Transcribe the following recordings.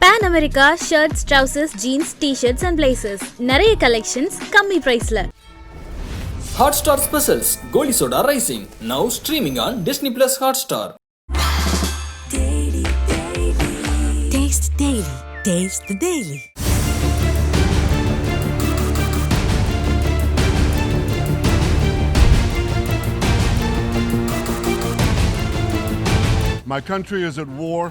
Pan America shirts, trousers, jeans, t-shirts and blazers. நிறைய collections கம்மி priceல. Hotstar specials GOLI soda rising now streaming on Disney Plus Hotstar. Daily, daily. Taste daily. Taste the daily. My country is at war,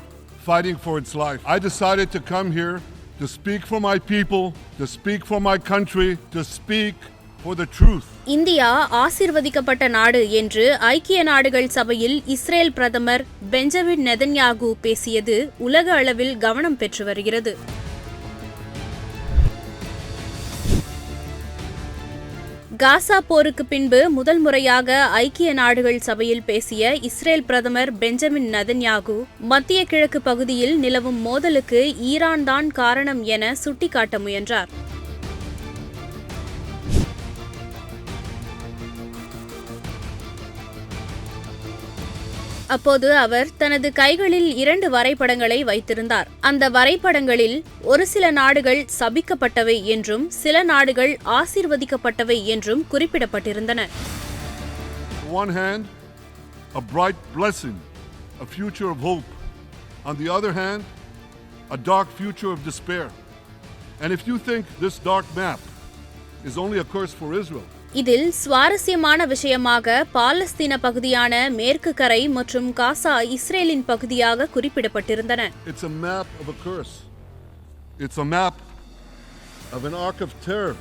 fighting for its life. I decided to come here to speak for my people, to speak for my country, to speak for the truth. India ஆசீர்வதிக்கப்பட்ட நாடு என்று ஐக்கிய நாடுகள் சபையில் Israel பிரதமர் Benjamin Netanyahu பேசியது உலக அளவில் கவனம் பெற்று வருகிறது. காசா போருக்கு பின்பு முதல் முறையாக ஐக்கிய நாடுகள் சபையில் பேசிய இஸ்ரேல் பிரதமர் பெஞ்சமின் நெதன்யாகு மத்திய கிழக்கு பகுதியில் நிலவும் மோதலுக்கு ஈரான் தான் காரணம் என சுட்டிக்காட்ட முயன்றார். அப்போது அவர் தனது கைகளில் 2 வரைபடங்களை வைத்திருந்தார். அந்த வரைபடங்களில் ஒரு சில நாடுகள் சபிக்கப்பட்டவை என்றும் சில நாடுகள் ஆசீர்வதிக்கப்பட்டவை என்றும் குறிப்பிடப்பட்டிருந்தன. On one hand, a bright blessing, a future of hope. On the other hand, a dark future of despair. And if you think this dark map is only a curse for Israel, இதில் சுவாரஸ்யமான விஷயமாக பாலஸ்தீன பகுதியான மேற்கு கரை மற்றும் காசா இஸ்ரேலின் பகுதியாக குறிப்பிடப்பட்டிருந்தன. It's a map of a curse. It's a map of an arc of terror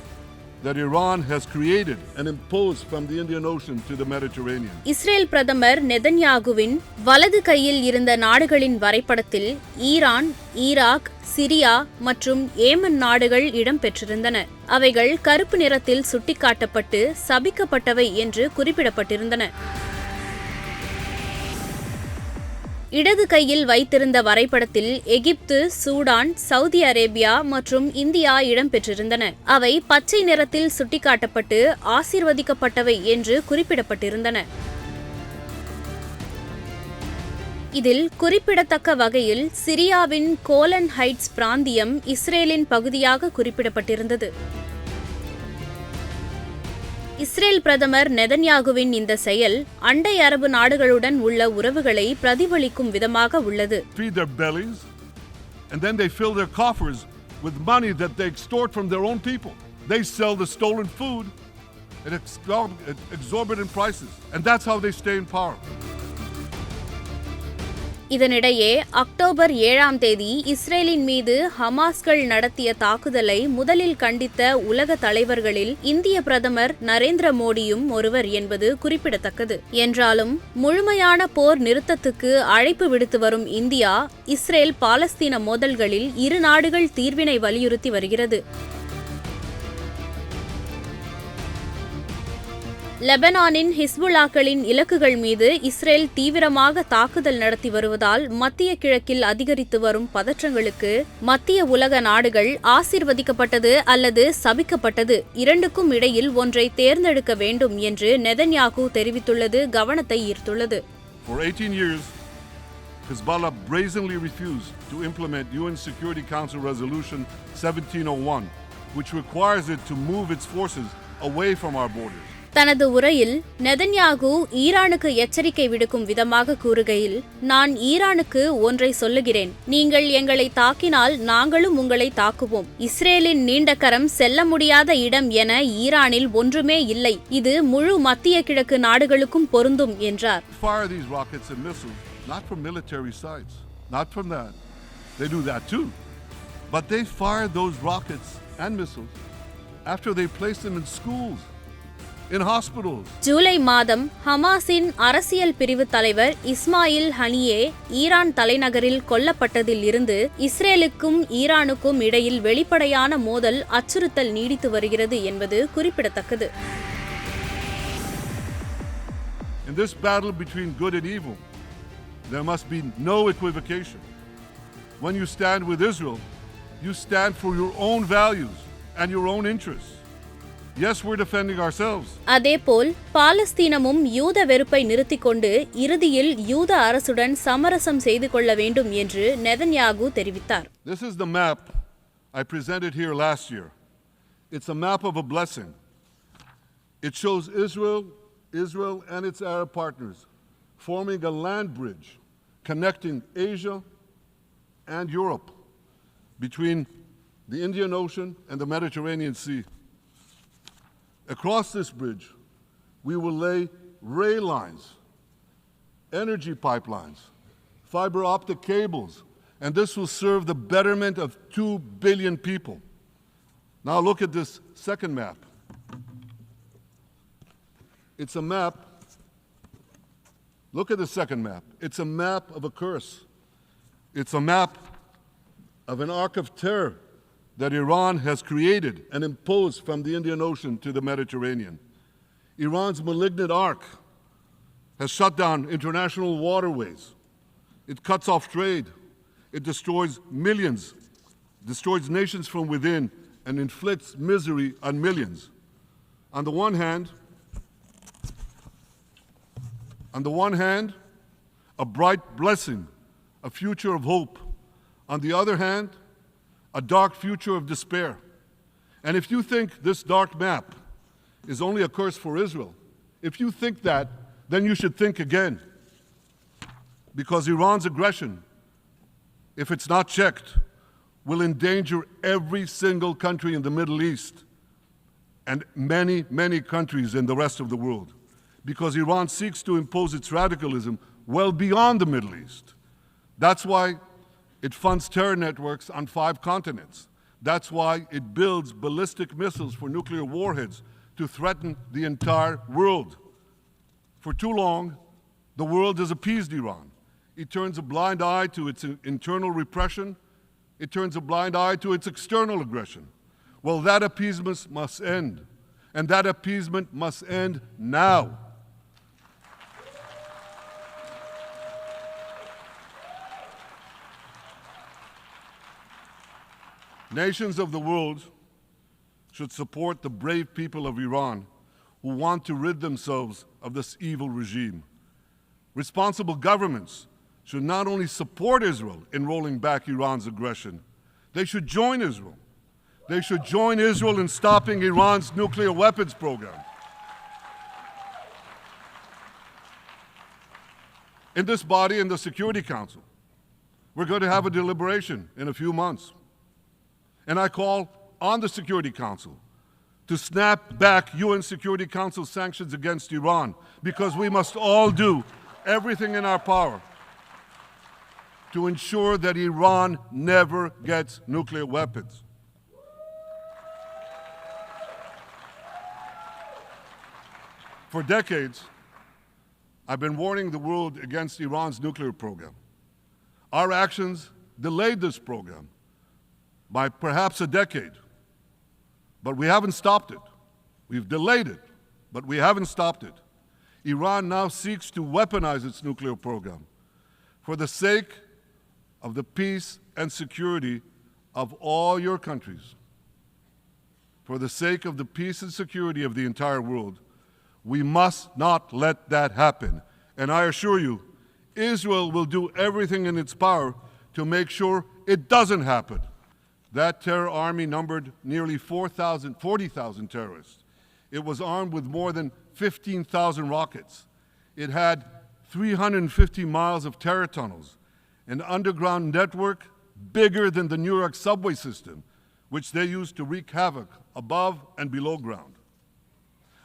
that Iran has created and imposed from the Indian Ocean to the Mediterranean. Israel பிரதமர் நெதன்யாகுவின் வலது கையில் இருந்த நாடுகளின் வரைபடத்தில் ஈரான், ஈராக், சிரியா மற்றும் Yemen நாடுகள் இடம்பெற்றிருந்தன. அவைகள் கருப்பு நிறத்தில் சுட்டிக்காட்டப்பட்டு சபிக்கப்பட்டவை என்று குறிப்பிடப்பட்டிருந்தன. இடது கையில் வைத்திருந்த வரைபடத்தில் எகிப்து, சூடான், சவுதி அரேபியா மற்றும் இந்தியா இடம்பெற்றிருந்தன. அவை பச்சை நிறத்தில் சுட்டிக்காட்டப்பட்டு ஆசீர்வதிக்கப்பட்டவை என்று குறிப்பிடப்பட்டிருந்தன. இதில் குறிப்பிடத்தக்க வகையில் சிரியாவின் கோலன் ஹைட்ஸ் பிராந்தியம் இஸ்ரேலின் பகுதியாக குறிப்பிடப்பட்டிருந்தது. இஸ்ரேல் பிரதமர் நெதன்யாகுவின் இந்த செயல் அண்டை அரபு நாடுகளுடன் உள்ள உறவுகளை பிரதிபலிக்கும் விதமாக உள்ளது. Feed their bellies and then they fill their coffers with money that they extort from their own people. They sell the stolen food at exorbitant prices and that's how they stay in power. இதனிடையே October 7ஆம் தேதி இஸ்ரேலின் மீது ஹமாஸ்கள் நடத்திய தாக்குதலை முதலில் கண்டித்த உலக தலைவர்களில் இந்திய பிரதமர் நரேந்திர மோடியும் ஒருவர் என்பது குறிப்பிடத்தக்கது. என்றாலும் முழுமையான போர் நிறுத்தத்துக்கு அழைப்பு விடுத்து வரும் இந்தியா இஸ்ரேல் பாலஸ்தீன மோதல்களில் இரு நாடுகள் தீர்வினை வலியுறுத்தி வருகிறது. லெபனானின் ஹெஸ்புல்லாக்களின் இலக்குகள் மீது இஸ்ரேல் தீவிரமாக தாக்குதல் நடத்தி வருவதால் மத்திய கிழக்கில் அதிகரித்து வரும் பதற்றங்களுக்கு மத்திய உலக நாடுகள் ஆசீர்வதிக்கப்பட்டது அல்லது சபிக்கப்பட்டது இரண்டுக்கும் இடையில் ஒன்றை தேர்ந்தெடுக்க வேண்டும் என்று நெதன்யாகு தெரிவித்துள்ளது கவனத்தை ஈர்த்துள்ளது. For 18 years, Hezbollah brazenly refused to implement UN Security Council Resolution 1701, which requires it to move its forces away from our borders. தனது உரையில் நெதன்யாகு ஈரானுக்கு எச்சரிக்கை விடுக்கும் விதமாக கூறுகையில், நான் ஈரானுக்கு ஒன்றை சொல்லுகிறேன், நீங்கள் எங்களை தாக்கினால் நாங்களும் உங்களை தாக்குவோம். இஸ்ரேலின் நீண்ட கரம் செல்ல முடியாத இடம் என ஈரானில் ஒன்றுமே இல்லை. இது முழு மத்திய கிழக்கு நாடுகளுக்கும் பொருந்தும் என்றார். Fire these rockets and missiles not from military sites, not from that. They do that too. But they fire those rockets and missiles after they place them in schools. July மாதம் ஹமாஸின் அரசியல் பிரிவு தலைவர் இஸ்மாயில் ஹனியே ஈரான் தலைநகரில் கொல்லப்பட்டதில் இருந்து இஸ்ரேலுக்கும் ஈரானுக்கும் இடையில் வெளிப்படையான மோதல் அச்சுறுத்தல் நீடித்து வருகிறது என்பது குறிப்பிடத்தக்கது. In this battle between good and evil, there must be no equivocation. When you stand with Israel, you stand for your own values and your own interests. Yes, we're defending ourselves. அதேபோல் பாலஸ்தீனமும் யூத வெறுப்பை நிறுத்திக் கொண்டு இறுதியில் யூத அரசுடன் சமரசம் செய்து கொள்ள வேண்டும் என்று நெதன்யாகு தெரிவித்தார். This is the map I presented here last year. It's a map of a blessing. It shows Israel and its Arab partners forming a land bridge connecting Asia and Europe between the Indian Ocean and the Mediterranean Sea. Across this bridge, we will lay rail lines, energy pipelines, fiber optic cables, and this will serve the betterment of 2 billion people. Now look at this second map. It's a map. Look at the second map. It's a map of a curse. It's a map of an arc of terror that Iran has created and imposed from the Indian Ocean to the Mediterranean. Iran's malignant arc has shut down international waterways. It cuts off trade. It destroys millions, destroys nations from within, and inflicts misery on millions. On the one hand, a bright blessing, a future of hope. On the other hand, a dark future of despair. And if you think this dark map is only a curse for Israel, if you think that, then you should think again. Because Iran's aggression, if it's not checked, will endanger every single country in the Middle East and many, many countries in the rest of the world. Because Iran seeks to impose its radicalism well beyond the Middle East. That's why it funds terror networks on 5 continents. That's why it builds ballistic missiles for nuclear warheads to threaten the entire world. For too long, the world has appeased Iran. It turns a blind eye to its internal repression. It turns a blind eye to its external aggression. Well, that appeasement must end. And that appeasement must end now. Nations of the world should support the brave people of Iran who want to rid themselves of this evil regime. Responsible governments should not only support Israel in rolling back Iran's aggression, they should join Israel. They should join Israel in stopping Iran's nuclear weapons program. In this body, in the Security Council, we're going to have a deliberation in a few months. And I call on the Security Council to snap back UN Security Council sanctions against Iran, because we must all do everything in our power to ensure that Iran never gets nuclear weapons. For decades, I've been warning the world against Iran's nuclear program. Our actions delayed this program by perhaps a decade. But we haven't stopped it. We've delayed it, but we haven't stopped it. Iran now seeks to weaponize its nuclear program for the sake of the peace and security of all your countries. For the sake of the peace and security of the entire world, we must not let that happen. And I assure you, Israel will do everything in its power to make sure it doesn't happen. That terror army numbered nearly 40,000 terrorists. It was armed with more than 15,000 rockets. It had 350 miles of terror tunnels, an underground network bigger than the New York subway system, which they used to wreak havoc above and below ground.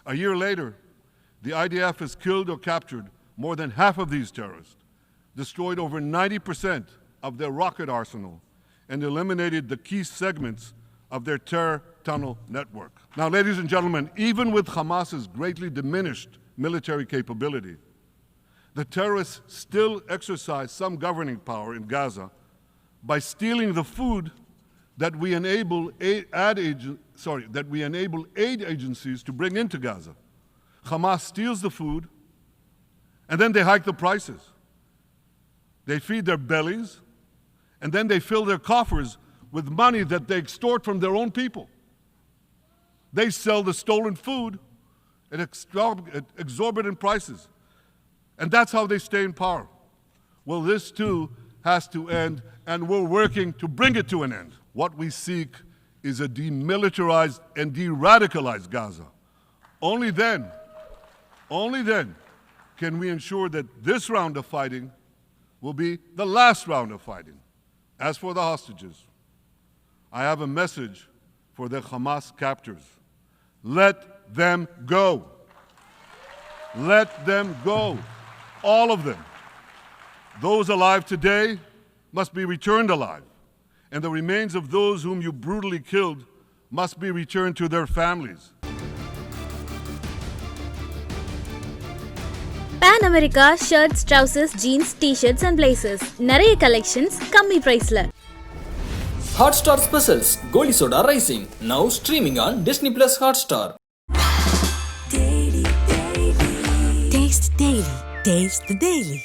A year later, the IDF has killed or captured more than half of these terrorists, destroyed over 90% of their rocket arsenal, and eliminated the key segments of their terror tunnel network. Now, ladies and gentlemen, even with Hamas's greatly diminished military capability, the terrorists still exercise some governing power in Gaza by stealing the food that we enable aid agencies to bring into Gaza. Hamas steals the food, and then they hike the prices. They feed their bellies, and then they fill their coffers with money that they extort from their own people. They sell the stolen food at exorbitant prices. And that's how they stay in power. Well, this too has to end, and we're working to bring it to an end. What we seek is a demilitarized and de-radicalized Gaza. Only then can we ensure that this round of fighting will be the last round of fighting. As for the hostages, I have a message for the Hamas captors. Let them go. Let them go. All of them. Those alive today must be returned alive, and the remains of those whom you brutally killed must be returned to their families. Pan America shirts, trousers, jeans, t-shirts and blazers. நிறைய collections கம்மி priceல. Hotstar Specials Goli Soda Rising, now streaming on Disney Plus Hotstar. Taste the Daily. Taste the Daily.